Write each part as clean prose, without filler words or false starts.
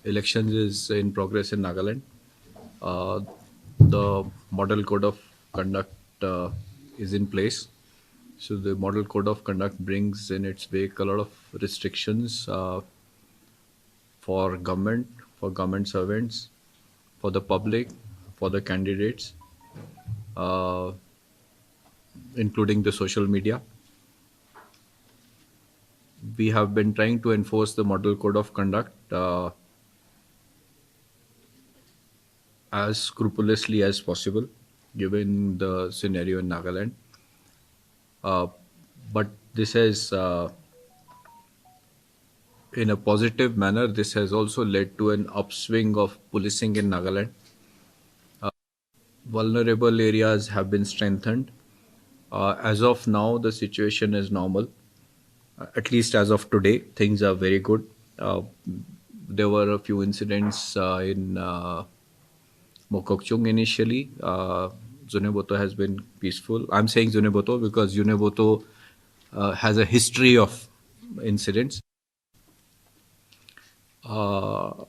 elections is in progress in Nagaland. The model code of conduct is in place. So the model code of conduct brings in its wake a lot of restrictions for government, for government servants, for the public, for the candidates, uh, including the social media. We have been trying to enforce the model code of conduct as scrupulously as possible, given the scenario in Nagaland. Uh, but this has, in a positive manner, this has also led to an upswing of policing in Nagaland. Vulnerable areas have been strengthened. As of now, the situation is normal. At least as of today, things are very good. There were a few incidents in Mokokchung initially. Zuneboto has been peaceful. I'm saying Zuneboto because Zuneboto has a history of incidents. Our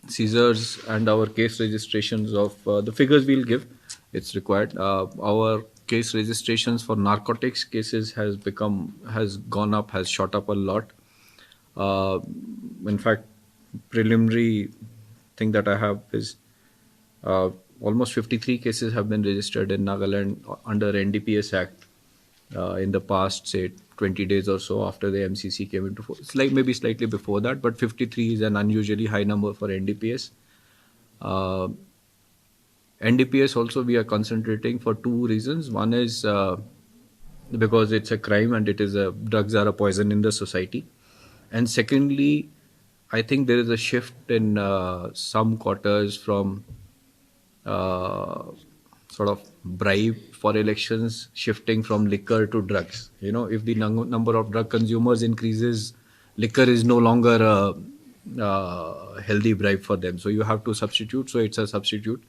seizures and our case registrations of the figures we'll give, it's required. Our case registrations for narcotics cases has gone up, has shot up a lot. Uh, in fact, preliminary thing that I have is almost 53 cases have been registered in Nagaland under NDPS Act in the past, say, 20 days or so after the MCC came into force. It's like maybe slightly before that, but 53 is an unusually high number for NDPS. Uh, NDPS also we are concentrating for two reasons. One is because it's a crime and drugs are a poison in the society. And secondly, I think there is a shift in some quarters from uh, sort of bribe for elections shifting from liquor to drugs. You know, if the number of drug consumers increases, liquor is no longer a healthy bribe for them. So you have to substitute. So it's a substitute.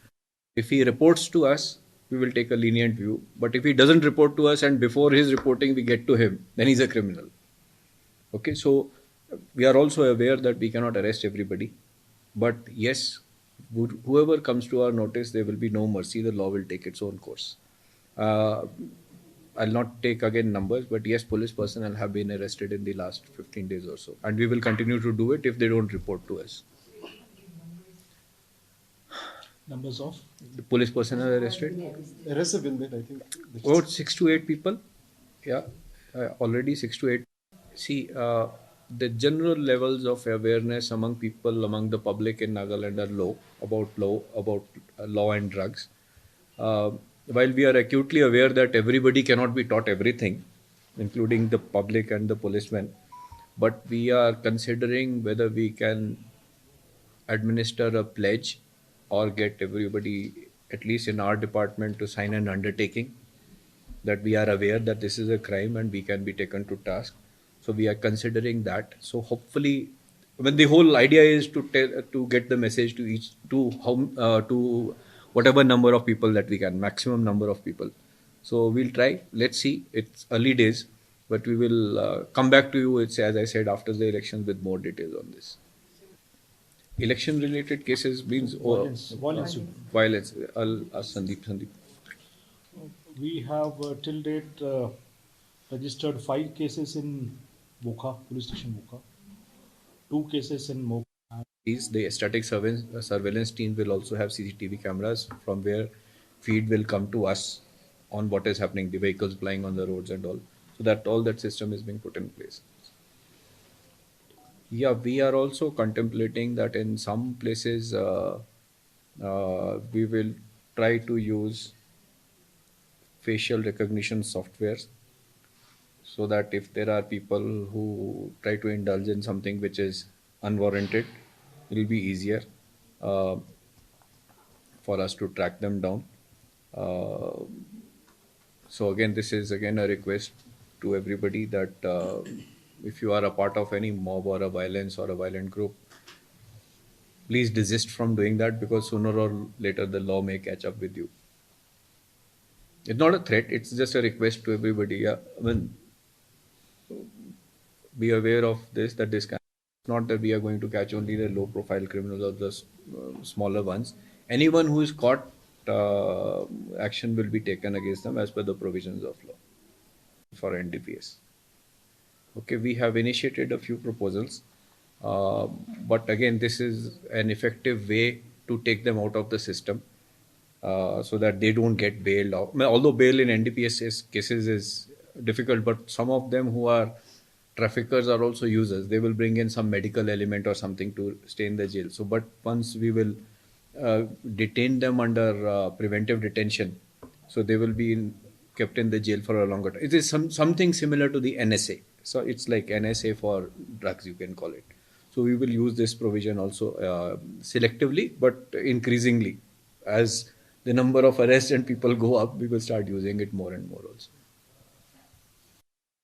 If he reports to us, we will take a lenient view. But if he doesn't report to us and before his reporting we get to him, then he's a criminal. Okay, so we are also aware that we cannot arrest everybody. But yes, whoever comes to our notice, there will be no mercy. The law will take its own course. Uh, I'll not take again numbers, but yes, police personnel have been arrested in the last 15 days or so. And we will continue to do it if they don't report to us. Numbers of The police personnel arrested? arrests have been made, I think. About 6 to 8 people. Yeah, already 6 to 8. See, the general levels of awareness among people, among the public in Nagaland are low about law and drugs. Uh, while we are acutely aware that everybody cannot be taught everything, including the public and the policemen, but we are considering whether we can administer a pledge or get everybody, at least in our department, to sign an undertaking that we are aware that this is a crime and we can be taken to task. So we are considering that. So hopefully, when the whole idea is to get the message to each to whatever number of people that we can, maximum number of people. So we'll try. Let's see. It's early days, but we will come back to you. It's as I said after the elections with more details on this. Election related cases means violence. I'll ask Sandeep. We have till date registered 5 cases in Boka, police station Boka, 2 cases in Moka. The static surveillance team will also have CCTV cameras from where feed will come to us on what is happening, the vehicles plying on the roads and all. So that all that system is being put in place. Yeah, we are also contemplating that in some places we will try to use facial recognition softwares so that if there are people who try to indulge in something which is unwarranted, it will be easier uh, for us to track them down. Uh, so again, this is again a request to everybody that if you are a part of any mob or a violence or a violent group, please desist from doing that because sooner or later the law may catch up with you. It's not a threat; it's just a request to everybody. Yeah, I mean, be aware of this that this can. Not that we are going to catch only the low profile criminals or the smaller ones. Anyone who is caught, action will be taken against them as per the provisions of law for NDPS. Okay, we have initiated a few proposals, but again, this is an effective way to take them out of the system, so that they don't get bailed out. I mean, although bail in cases is difficult, but some of them who are traffickers are also users. They will bring in some medical element or something to stay in the jail. So, but once we will detain them under preventive detention, so they will be kept in the jail for a longer time. It is something similar to the NSA. So it's like NSA for drugs, you can call it. So we will use this provision also selectively, but increasingly. As the number of arrests and people go up, we will start using it more and more also.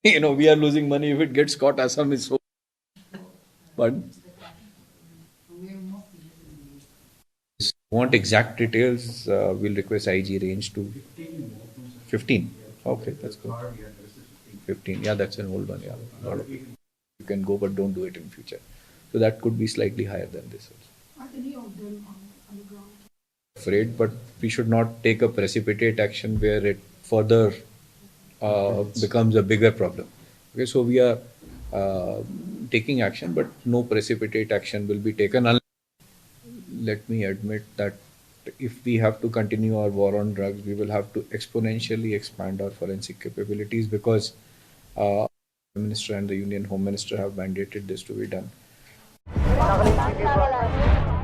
We are losing money if it gets caught. Assam is so. But want exact details, we'll request IG range to 15. Okay, that's good. 15. Yeah, that's an old one. Yeah, you can go, but don't do it in future. So that could be slightly higher than this also. Are any of them on the ground? Afraid, but we should not take a precipitate action where it further becomes a bigger problem. Okay, so we are taking action, but no precipitate action will be taken. Let me admit that if we have to continue our war on drugs, we will have to exponentially expand our forensic capabilities, because the Minister and the Union Home Minister have mandated this to be done.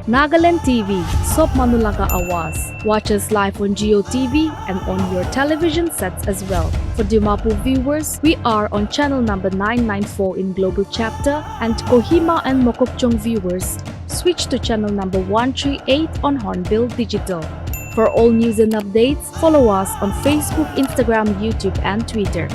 Nagaland TV, Sop Manulaga Awas. Watch us live on Geo TV and on your television sets as well. For Dimapur viewers, we are on channel number 994 in Global Chapter, and Kohima and Mokokchung viewers, switch to channel number 138 on Hornbill Digital. For all news and updates, follow us on Facebook, Instagram, YouTube, and Twitter.